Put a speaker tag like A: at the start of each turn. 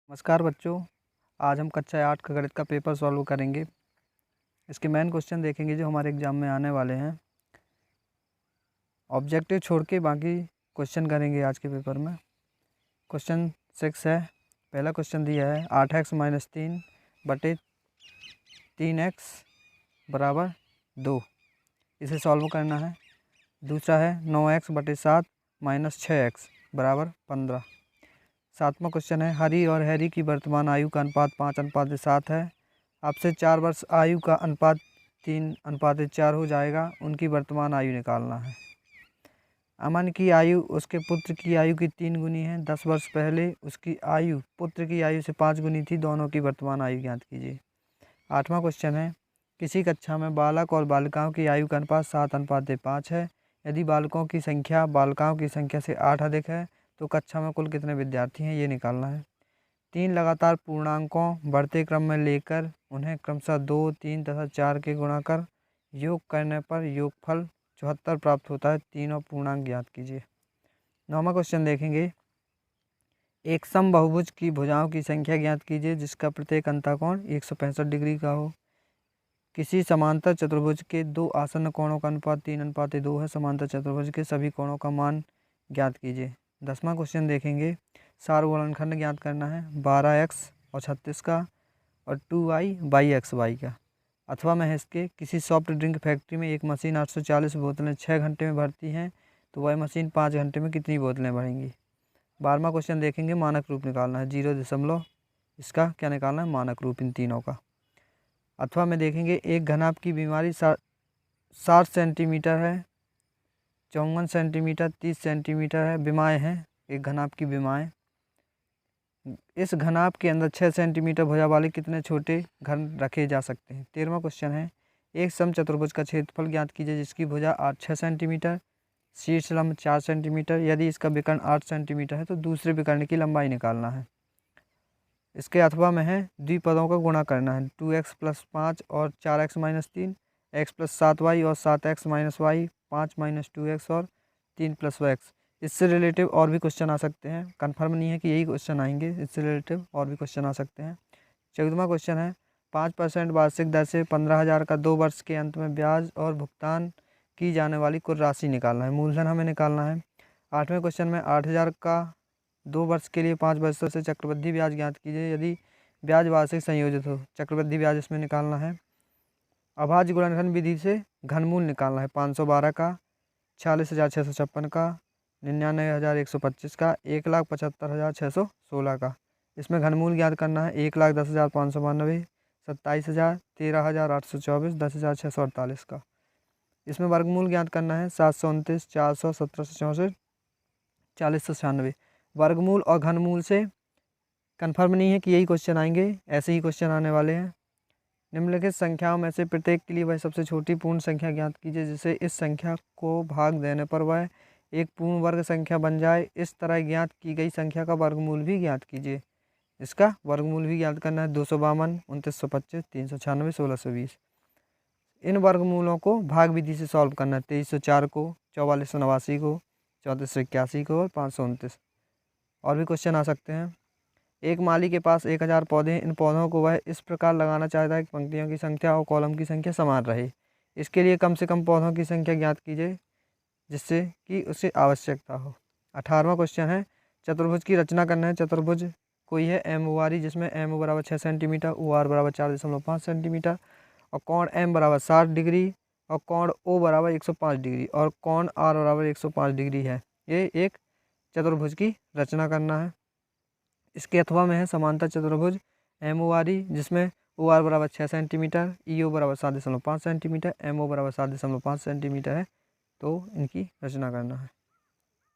A: नमस्कार बच्चों, आज हम कक्षा 8 का गणित का पेपर सॉल्व करेंगे। इसके मेन क्वेश्चन देखेंगे जो हमारे एग्जाम में आने वाले हैं। ऑब्जेक्टिव छोड़ के बाकी क्वेश्चन करेंगे आज के पेपर में। क्वेश्चन 6 है। पहला क्वेश्चन दिया है 8x - 3 बटे 3x बराबर 2, इसे सॉल्व करना है। दूसरा है 9x बटे 7 - 6x बराबर 15। सातवां क्वेश्चन है हरी और हैरी की वर्तमान आयु का अनुपात 5:7 है। आपसे 4 वर्ष आयु का अनुपात 3:4 हो जाएगा। उनकी वर्तमान आयु निकालना है। अमन की आयु उसके पुत्र की आयु की 3 गुनी है। 10 वर्ष पहले उसकी आयु पुत्र की आयु से 5 गुनी थी। दोनों की वर्तमान आयु ज्ञात कीजिए। आठवां क्वेश्चन है किसी कक्षा में बालक और बालिकाओं की आयु का अनुपात 7:5 है। यदि बालकों की संख्या बालिकाओं की संख्या से 8 अधिक है तो कक्षा में कुल कितने विद्यार्थी हैं, ये निकालना है। 3 लगातार पूर्णांकों बढ़ते क्रम में लेकर उन्हें क्रमशः 2, 3 तथा 4 के गुणा कर योग करने पर योगफल 74 प्राप्त होता है। तीनों पूर्णांक ज्ञात कीजिए। 9वां क्वेश्चन देखेंगे एक समबाहुभुज की भुजाओं की संख्या ज्ञात कीजिए जिसका प्रत्येक अंतःकोण 165 डिग्री का हो। किसी समांतर चतुर्भुज के दो आसन्न कोणों का अनुपात 3:2 है। समांतर चतुर्भुज के सभी कोणों का मान ज्ञात कीजिए। 10वां क्वेश्चन देखेंगे सारगुणनखंड ज्ञात करना है 12x और 36 का और 2y/xy का। अथवा महेश के किसी सॉफ्ट ड्रिंक फैक्ट्री में एक मशीन 840 बोतलें 6 घंटे में भरती हैं तो वह मशीन 5 घंटे में कितनी बोतलें भरेंगी। 12वां क्वेश्चन देखेंगे मानक रूप निकालना है 0 इसका क्या निकालना है, मानक रूप इन तीनों का। अथवा में देखेंगे एक घनाभ की बीमारी 60 सेंटीमीटर है, 54 सेंटीमीटर, 30 सेंटीमीटर है। विमाएँ हैं एक घनाभ की विमाएँ। इस घनाभ के अंदर 6 सेंटीमीटर भुजा वाले कितने छोटे घन रखे जा सकते हैं। 13वां क्वेश्चन है एक समचतुर्भुज का क्षेत्रफल ज्ञात कीजिए जिसकी भुजा 6 सेंटीमीटर, शीर्ष लंब 4 सेंटीमीटर। यदि इसका विकर्ण 8 सेंटीमीटर है तो दूसरे विकर्ण की लंबाई निकालना है। इसके अथवा में है द्विपदों का गुणा करना है 2x + 5 और 4x - 3, x + 7y और 7x - y, 5 - 2x और 3 + x। इससे रिलेटिव और भी क्वेश्चन आ सकते हैं। कंफर्म नहीं है कि यही क्वेश्चन आएंगे, इससे रिलेटिव और भी क्वेश्चन आ सकते हैं। 14वां क्वेश्चन है 5% वार्षिक दर से 15,000 का 2 वर्ष के अंत में ब्याज और भुगतान की जाने वाली कुल राशि निकालना है। मूलधन हमें निकालना है। 8वें क्वेश्चन में 8,000 का 2 वर्ष के लिए 5 वर्षों से चक्रवृद्धि ब्याज ज्ञात कीजिए यदि ब्याज वार्षिक संयोजित हो। चक्रवृद्धि ब्याज इसमें निकालना है। अभाज्य गुणनखंड विधि से घनमूल निकालना है 512 का, 46,656 का, 99,125 का, 1,75,616 का। इसमें घनमूल ज्ञात करना है 1,10,592, 27,000, 13,824, 10,648 का। इसमें वर्गमूल ज्ञात करना है 729, 400, 1764, 4096। वर्गमूल और घनमूल से कंफर्म नहीं है कि यही क्वेश्चन आएंगे, ऐसे ही क्वेश्चन आने वाले हैं। निम्नलिखित संख्याओं में से प्रत्येक के लिए वह सबसे छोटी पूर्ण संख्या ज्ञात कीजिए जिसे इस संख्या को भाग देने पर वह एक पूर्ण वर्ग संख्या बन जाए। इस तरह ज्ञात की गई संख्या का वर्गमूल भी ज्ञात कीजिए। इसका वर्गमूल भी ज्ञात करना है 252, 2925, 396, 1620। इन वर्गमूलों को भाग विधि से सॉल्व करना है 2304 को, 4489 को, 3481 को और 529। और भी क्वेश्चन आ सकते हैं। एक माली के पास 1000 पौधे हैं। इन पौधों को वह इस प्रकार लगाना चाहता है कि पंक्तियों की संख्या और कॉलम की संख्या समान रहे। इसके लिए कम से कम पौधों की संख्या ज्ञात कीजिए जिससे कि उसे आवश्यकता हो। 18वां क्वेश्चन है चतुर्भुज की रचना करना है। चतुर्भुज कोई है MORE जिसमें MO बराबर 6 सेंटीमीटर, OR बराबर 4.5 सेंटीमीटर और कोण M बराबर 60 डिग्री और कोण O बराबर 105 डिग्री और कोण R बराबर 105 डिग्री है। ये एक चतुर्भुज की रचना करना है। इसके अथवा में है समांतर चतुर्भुज MORE जिसमें OR बराबर 6 सेंटीमीटर, EO बराबर 7.5 सेंटीमीटर, MO बराबर 7.5 सेंटीमीटर है। तो इनकी रचना करना है।